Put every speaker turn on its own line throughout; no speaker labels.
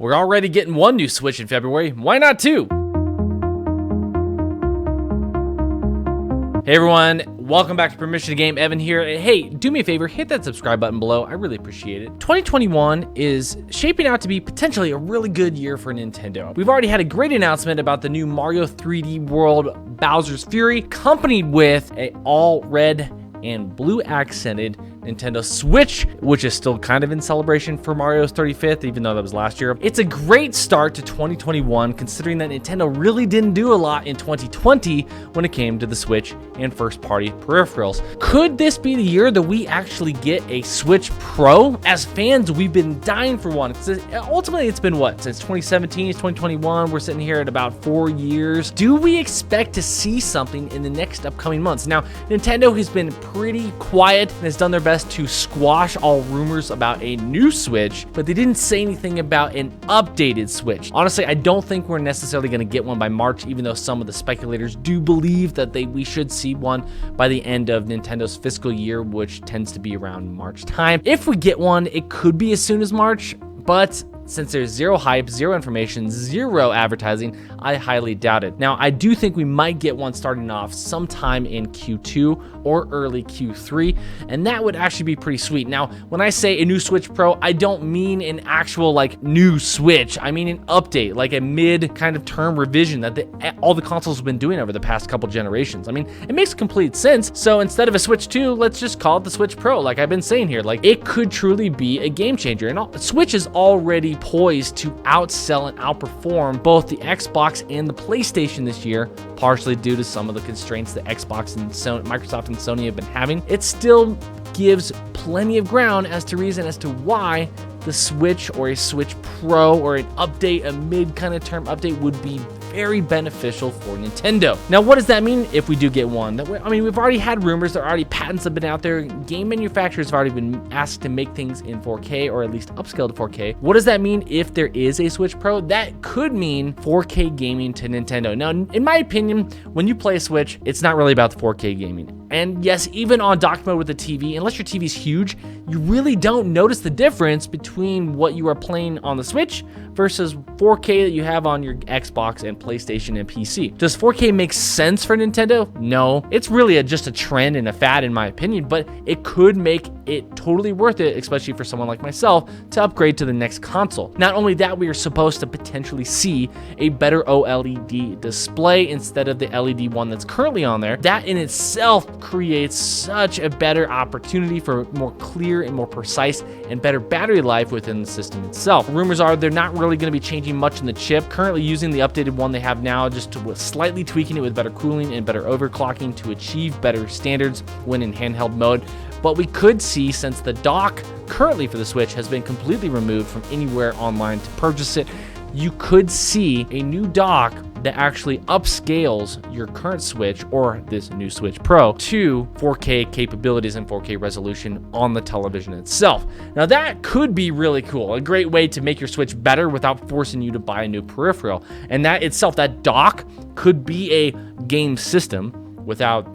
We're already getting one new Switch in February. Why not two? Hey everyone, welcome back to Permission to Game. Evan here. Hey, do me a favor, hit that subscribe button below. I really appreciate it. 2021 is shaping out to be potentially a really good year for Nintendo. We've already had a great announcement about the new Mario 3D World Bowser's Fury, accompanied with a all red and blue accented Nintendo Switch, which is still kind of in celebration for Mario's 35th, even though that was last year. It's a great start to 2021, considering that Nintendo really didn't do a lot in 2020 when it came to the Switch and first-party peripherals. Could this be the year that we actually get a Switch Pro? As fans, we've been dying for one. Ultimately, it's been what? Since 2017, it's 2021. We're sitting here at about 4 years. Do we expect to see something in the next upcoming months? Now, Nintendo has been pretty quiet and has done their best to squash all rumors about a new Switch, but they didn't say anything about an updated Switch. Honestly, I don't think we're necessarily going to get one by March, even though some of the speculators do believe that we should see one by the end of Nintendo's fiscal year, which tends to be around March time. If we get one, it could be as soon as March, but since there's zero hype, zero information, zero advertising, I highly doubt it. Now, I do think we might get one starting off sometime in Q2 or early Q3, and that would actually be pretty sweet. Now, when I say a new Switch Pro, I don't mean an actual new Switch. I mean an update, like a mid kind of term revision that all the consoles have been doing over the past couple generations. I mean, it makes complete sense. So instead of a Switch 2, let's just call it the Switch Pro, like I've been saying here. It could truly be a game changer. And Switch is already poised to outsell and outperform both the Xbox and the PlayStation this year, partially due to some of the constraints that Xbox and Microsoft and Sony have been having. It still gives plenty of ground as to reason as to why the Switch or a Switch Pro or an update, a mid kind of term update, would be very beneficial for Nintendo. Now, what does that mean if we do get one? I mean, we've already had rumors, there are already patents have been out there, game manufacturers have already been asked to make things in 4K or at least upscale to 4K. What does that mean if there is a Switch Pro? That could mean 4K gaming to Nintendo. Now, in my opinion, when you play a Switch, it's not really about the 4K gaming. And yes, even on dock mode with the TV, unless your TV's huge, you really don't notice the difference between what you are playing on the Switch versus 4K that you have on your Xbox and PlayStation and PC. Does 4K make sense for Nintendo? No. It's really just a trend and a fad in my opinion, but it could make it totally worth it, especially for someone like myself, to upgrade to the next console. Not only that, we are supposed to potentially see a better OLED display instead of the LED one that's currently on there. That in itself creates such a better opportunity for more clear and more precise and better battery life within the system itself. Rumors are they're not really going to be changing much in the chip, currently using the updated one they have now, just to slightly tweaking it with better cooling and better overclocking to achieve better standards when in handheld mode. But we could see, since the dock currently for the Switch has been completely removed from anywhere online to purchase it, you could see a new dock that actually upscales your current Switch or this new Switch Pro to 4K capabilities and 4K resolution on the television itself. Now that could be really cool, a great way to make your Switch better without forcing you to buy a new peripheral. And that itself, that dock could be a game system without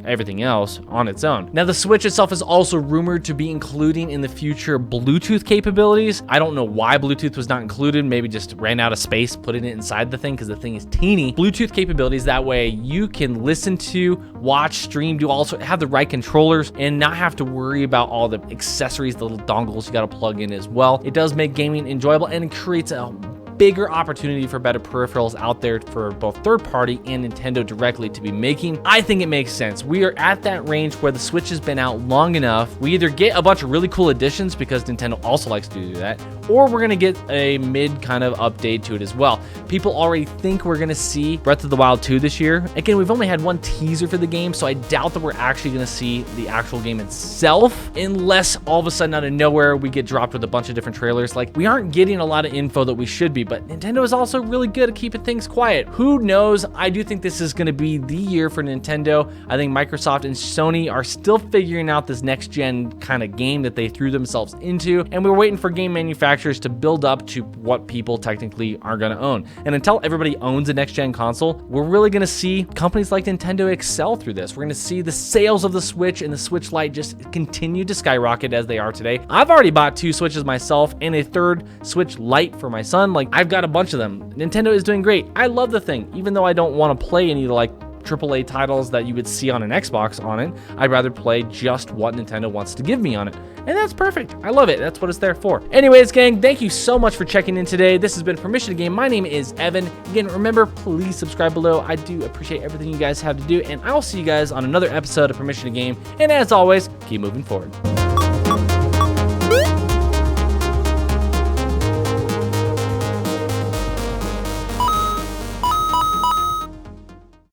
everything else on its own. Now, the Switch itself is also rumored to be including in the future Bluetooth capabilities. I don't know why Bluetooth was not included. Maybe just ran out of space putting it inside the thing because the thing is teeny. Bluetooth capabilities, that way you can listen to, watch, stream, do also have the right controllers and not have to worry about all the accessories, the little dongles you got to plug in as well. It does make gaming enjoyable and it creates a bigger opportunity for better peripherals out there for both third party and Nintendo directly to be making. I think it makes sense. We are at that range where the Switch has been out long enough. We either get a bunch of really cool additions because Nintendo also likes to do that, or we're gonna get a mid kind of update to it as well. People already think we're gonna see Breath of the Wild 2 this year. Again, we've only had one teaser for the game, so I doubt that we're actually gonna see the actual game itself, unless all of a sudden out of nowhere we get dropped with a bunch of different trailers. We aren't getting a lot of info that we should be, but Nintendo is also really good at keeping things quiet. Who knows? I do think this is going to be the year for Nintendo. I think Microsoft and Sony are still figuring out this next gen kind of game that they threw themselves into, and we're waiting for game manufacturers manufacturers to build up to what people technically are going to own. And until everybody owns a next-gen console, we're really going to see companies like Nintendo excel through this. We're going to see the sales of the Switch and the Switch Lite just continue to skyrocket as they are today. I've already bought 2 Switches myself and a 3rd Switch Lite for my son. Like, I've got a bunch of them. Nintendo is doing great. I love the thing, even though I don't want to play any like AAA titles that you would see on an Xbox on it. I'd rather play just what Nintendo wants to give me on it. And that's perfect. I love it. That's what it's there for. Anyways, gang, thank you so much for checking in today. This has been Permission to Game. My name is Evan. Again, remember, please subscribe below. I do appreciate everything you guys have to do, and I'll see you guys on another episode of Permission to Game. And as always, keep moving forward.